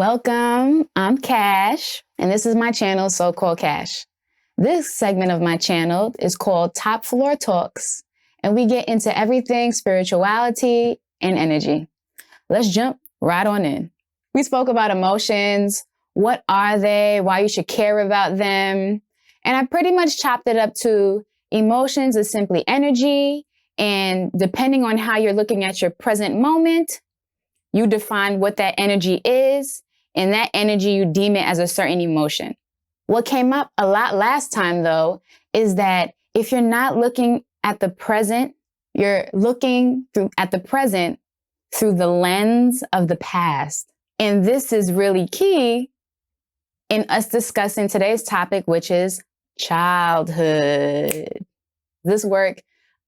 Welcome, I'm Cash, and this is my channel, So-Called Cash. This segment of my channel is called Top Floor Talks, and we get into everything spirituality and energy. Let's jump right on in. We spoke about emotions, what are they, why you should care about them, and I pretty much chopped it up to emotions is simply energy, and depending on how you're looking at your present moment, you define what that energy is, and that energy you deem it as a certain emotion. What came up a lot last time, though, is that if you're not looking at the present, you're looking at the present through the lens of the past. And this is really key in us discussing today's topic, which is childhood. This work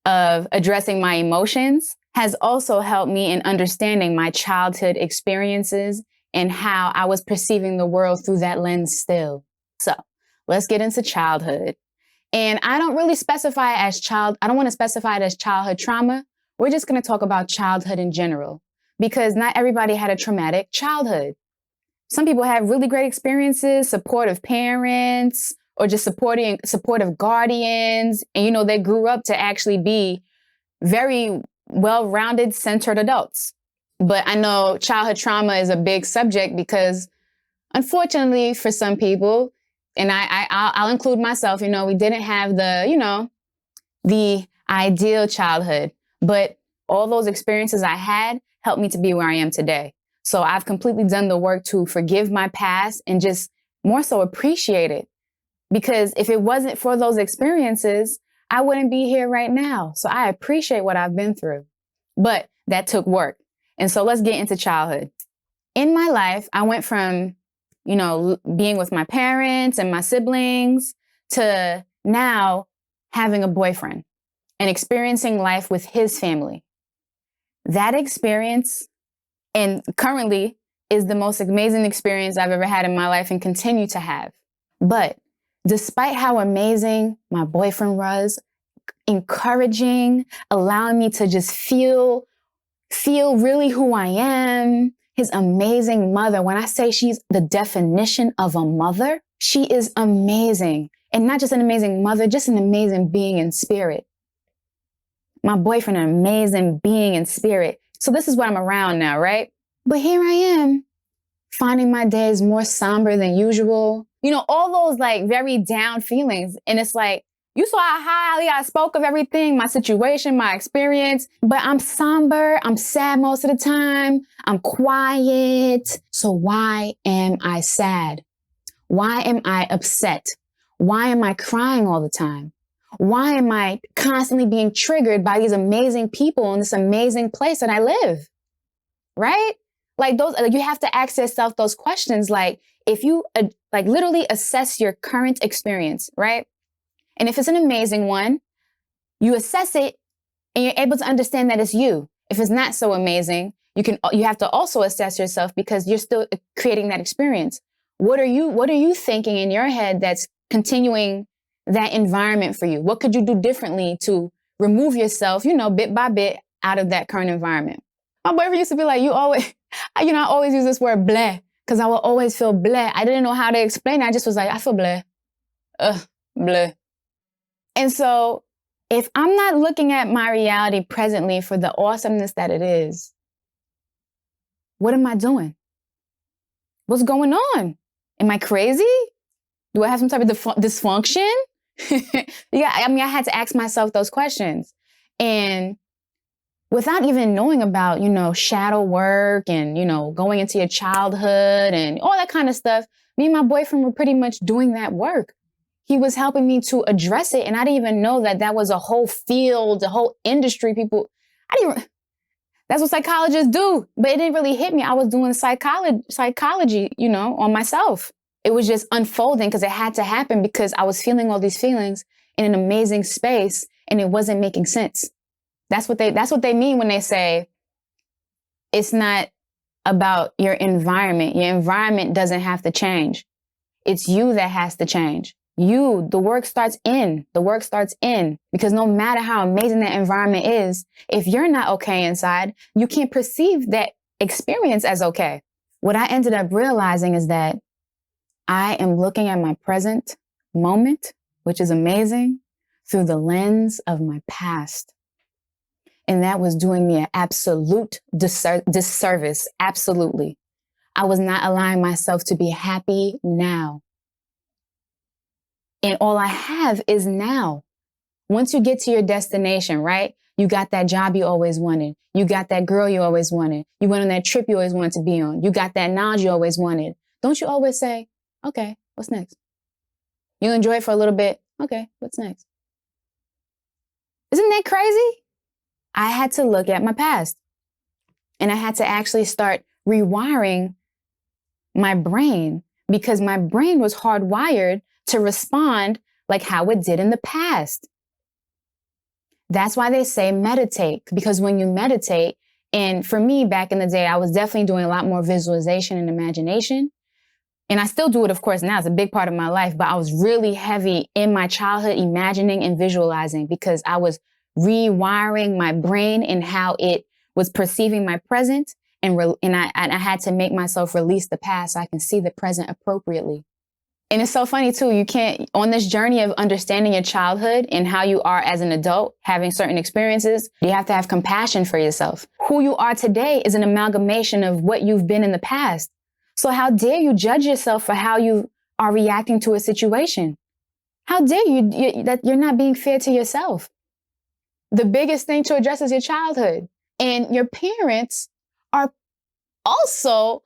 of addressing my emotions has also helped me in understanding my childhood experiences and how I was perceiving the world through that lens still. So let's get into childhood. And I don't really specify it as I don't want to specify it as childhood trauma. We're just going to talk about childhood in general, because not everybody had a traumatic childhood. Some people had really great experiences, supportive parents, or just supportive guardians. And, they grew up to actually be very well-rounded, centered adults. But I know childhood trauma is a big subject because, unfortunately, for some people, and I'll include myself, we didn't have the ideal childhood. But all those experiences I had helped me to be where I am today. So I've completely done the work to forgive my past and just more so appreciate it. Because if it wasn't for those experiences, I wouldn't be here right now. So I appreciate what I've been through. But that took work. And so let's get into childhood. In my life, I went from, being with my parents and my siblings to now having a boyfriend and experiencing life with his family. That experience, and currently, is the most amazing experience I've ever had in my life and continue to have. But despite how amazing my boyfriend was, encouraging, allowing me to just feel really who I am, his amazing mother. When I say she's the definition of a mother, she is amazing. And not just an amazing mother, just an amazing being in spirit. My boyfriend, an amazing being in spirit. So this is what I'm around now, right? But here I am, finding my days more somber than usual. All those very down feelings. And it's like, you saw how highly I spoke of everything, my situation, my experience, but I'm somber, I'm sad most of the time, I'm quiet. So why am I sad? Why am I upset? Why am I crying all the time? Why am I constantly being triggered by these amazing people in this amazing place that I live? Right? You have to ask yourself those questions. If you literally assess your current experience, right? And if it's an amazing one, you assess it and you're able to understand that it's you. If it's not so amazing, you have to also assess yourself because you're still creating that experience. What are you thinking in your head that's continuing that environment for you? What could you do differently to remove yourself, bit by bit out of that current environment? My boyfriend used to be like, I always use this word bleh, because I will always feel bleh. I didn't know how to explain it. I just was like, I feel bleh. Bleh. And so if I'm not looking at my reality presently for the awesomeness that it is, what am I doing? What's going on? Am I crazy? Do I have some type of dysfunction? I had to ask myself those questions. And without even knowing about, shadow work and, going into your childhood and all that kind of stuff, me and my boyfriend were pretty much doing that work. He was helping me to address it. And I didn't even know that was a whole field, a whole industry. That's what psychologists do. But it didn't really hit me. I was doing psychology, on myself. It was just unfolding because it had to happen because I was feeling all these feelings in an amazing space and it wasn't making sense. That's what they mean when they say it's not about your environment. Your environment doesn't have to change. It's you that has to change. The work starts in. Because no matter how amazing that environment is, if you're not okay inside, you can't perceive that experience as okay. what I ended up realizing is that I am looking at my present moment, which is amazing, through the lens of my past. And that was doing me an absolute disservice. Absolutely. I was not allowing myself to be happy now. And all I have is now. Once you get to your destination, right? You got that job you always wanted. You got that girl you always wanted. You went on that trip you always wanted to be on. You got that knowledge you always wanted. Don't you always say, okay, what's next? You enjoy it for a little bit. Okay, what's next? Isn't that crazy? I had to look at my past, and I had to actually start rewiring my brain, because my brain was hardwired to respond like how it did in the past. That's why they say meditate, because when you meditate, and for me back in the day, I was definitely doing a lot more visualization and imagination. And I still do it, of course, now. It's a big part of my life, but I was really heavy in my childhood imagining and visualizing, because I was rewiring my brain and how it was perceiving my present. And I had to make myself release the past so I can see the present appropriately. And it's so funny too, you can't, on this journey of understanding your childhood and how you are as an adult, having certain experiences, you have to have compassion for yourself. Who you are today is an amalgamation of what you've been in the past. So how dare you judge yourself for how you are reacting to a situation? How dare you that you're not being fair to yourself? The biggest thing to address is your childhood. And your parents are also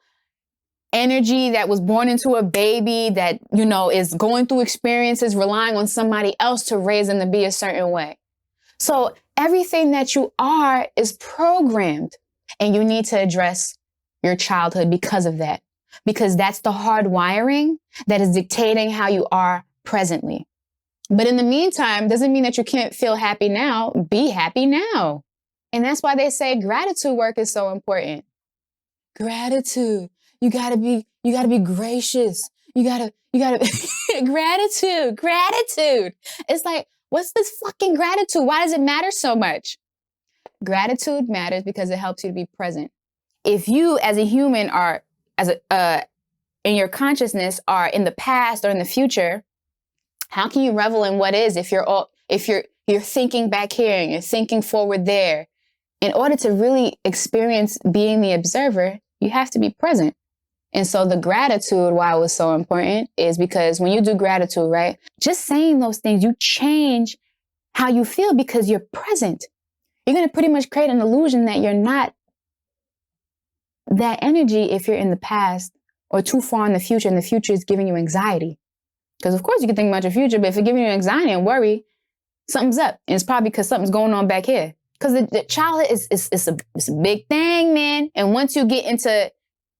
energy that was born into a baby that, is going through experiences, relying on somebody else to raise them to be a certain way. So everything that you are is programmed, and you need to address your childhood because of that, because that's the hard wiring that is dictating how you are presently. But in the meantime, doesn't mean that you can't feel happy now. Be happy now. And that's why they say gratitude work is so important. Gratitude. You gotta be gracious. You gotta, gratitude. It's like, what's this fucking gratitude? Why does it matter so much? Gratitude matters because it helps you to be present. If you as a human are, in your consciousness are in the past or in the future, how can you revel in what is if you're thinking back here and you're thinking forward there? In order to really experience being the observer, you have to be present. And so the gratitude, why it was so important, is because when you do gratitude, right, just saying those things, you change how you feel because you're present. You're going to pretty much create an illusion that you're not that energy if you're in the past or too far in the future, and the future is giving you anxiety. Because of course you can think about your future, but if it's giving you anxiety and worry, something's up. And it's probably because something's going on back here. Because the childhood is a big thing, man. And once you get into,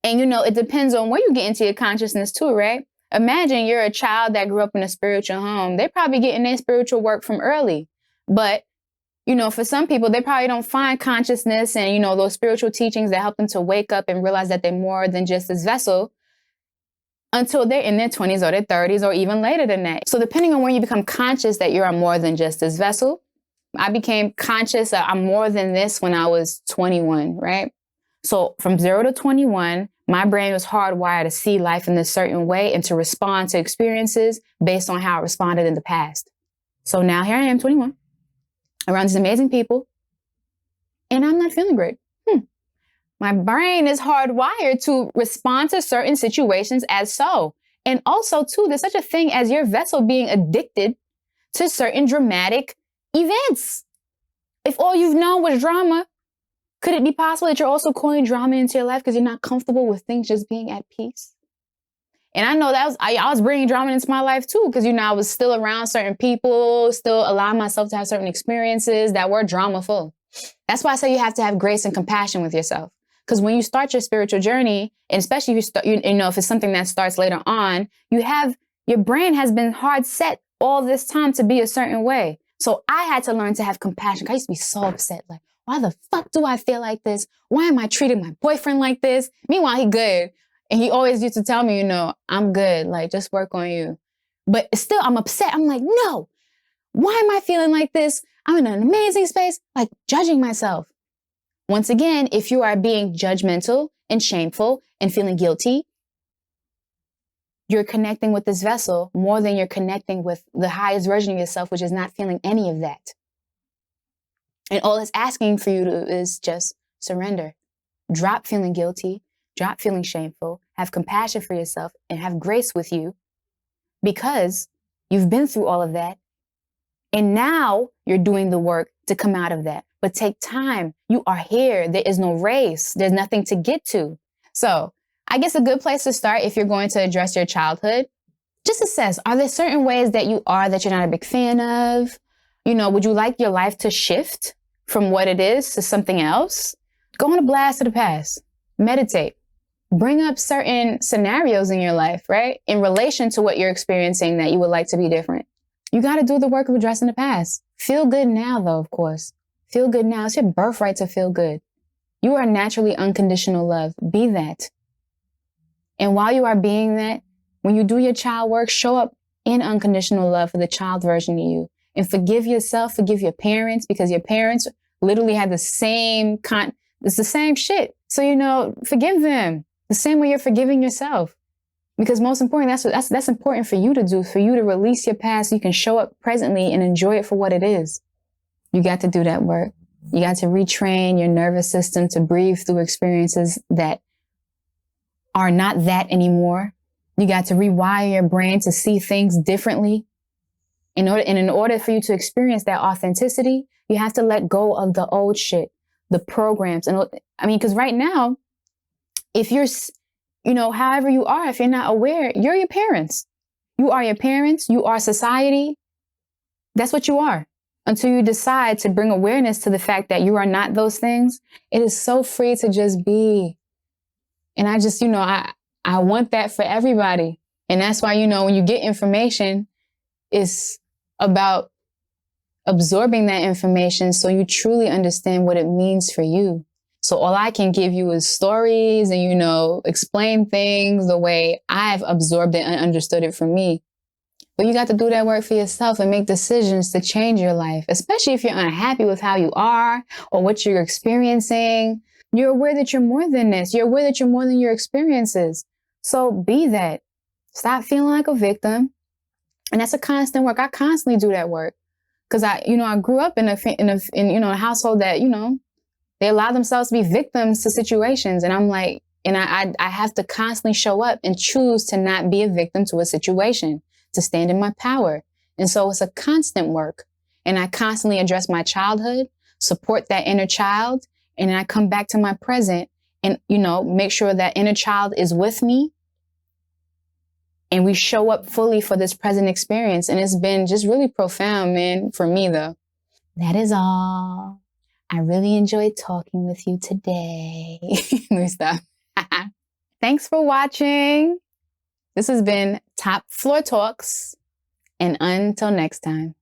and it depends on where you get into your consciousness too, right? Imagine you're a child that grew up in a spiritual home. They're probably getting their spiritual work from early. But, for some people, they probably don't find consciousness and, those spiritual teachings that help them to wake up and realize that they're more than just this vessel until they're in their 20s or their 30s or even later than that. So depending on when you become conscious that you're more than just this vessel, I became conscious that I'm more than this when I was 21, right? So from 0 to 21, my brain was hardwired to see life in this certain way and to respond to experiences based on how it responded in the past. So now here I am, 21, around these amazing people, and I'm not feeling great. My brain is hardwired to respond to certain situations as so. And also, too, there's such a thing as your vessel being addicted to certain dramatic events. If all you've known was drama, could it be possible that you're also calling drama into your life because you're not comfortable with things just being at peace? And I know I was bringing drama into my life too, because, I was still around certain people, still allowing myself to have certain experiences that were dramaful. That's why I say you have to have grace and compassion with yourself. Because when you start your spiritual journey, and especially if you start, if it's something that starts later on, your brain has been hard set all this time to be a certain way. So I had to learn to have compassion. I used to be so upset. Like, why the fuck do I feel like this? Why am I treating my boyfriend like this? Meanwhile, he good. And he always used to tell me, I'm good. Like, just work on you. But still, I'm upset. I'm like, no, why am I feeling like this? I'm in an amazing space, like judging myself. Once again, if you are being judgmental and shameful and feeling guilty, you're connecting with this vessel more than you're connecting with the highest version of yourself, which is not feeling any of that. And all it's asking for you to is just surrender. Drop feeling guilty, drop feeling shameful, have compassion for yourself, and have grace with you because you've been through all of that. And now you're doing the work to come out of that. But take time. You are here. There is no race. There's nothing to get to. So I guess a good place to start if you're going to address your childhood, just assess, are there certain ways that you are that you're not a big fan of? You know, would you like your life to shift from what it is to something else? Go on a blast of the past. Meditate. Bring up certain scenarios in your life, right? In relation to what you're experiencing that you would like to be different. You got to do the work of addressing the past. Feel good now, though, of course. Feel good now. It's your birthright to feel good. You are naturally unconditional love. Be that. And while you are being that, when you do your child work, show up in unconditional love for the child version of you. And forgive yourself, forgive your parents, because your parents literally had the same it's the same shit. So, you know, forgive them the same way you're forgiving yourself. Because most important, that's important for you to do, for you to release your past so you can show up presently and enjoy it for what it is. You got to do that work. You got to retrain your nervous system to breathe through experiences that are not that anymore. You got to rewire your brain to see things differently. In order for you to experience that authenticity, you have to let go of the old shit, the programs. And I mean, because right now, if you're, you know, however you are, if you're not aware, you're your parents. You are your parents. You are society. That's what you are. Until you decide to bring awareness to the fact that you are not those things, it is so free to just be. And I just, you know, I want that for everybody. And that's why, you know, when you get information, it's about absorbing that information so you truly understand what it means for you. So all I can give you is stories and, you know, explain things the way I've absorbed it and understood it for me. But you got to do that work for yourself and make decisions to change your life, especially if you're unhappy with how you are or what you're experiencing. You're aware that you're more than this. You're aware that you're more than your experiences. So be that. Stop feeling like a victim. And that's a constant work. I constantly do that work because I grew up in a household that, you know, they allow themselves to be victims to situations. And I'm like, and I have to constantly show up and choose to not be a victim to a situation, to stand in my power. And so it's a constant work. And I constantly address my childhood, support that inner child. And then I come back to my present and, you know, make sure that inner child is with me. And we show up fully for this present experience. And it's been just really profound, man, for me, though. That is all. I really enjoyed talking with you today. Let me stop. Thanks for watching. This has been Top Floor Talks. And until next time.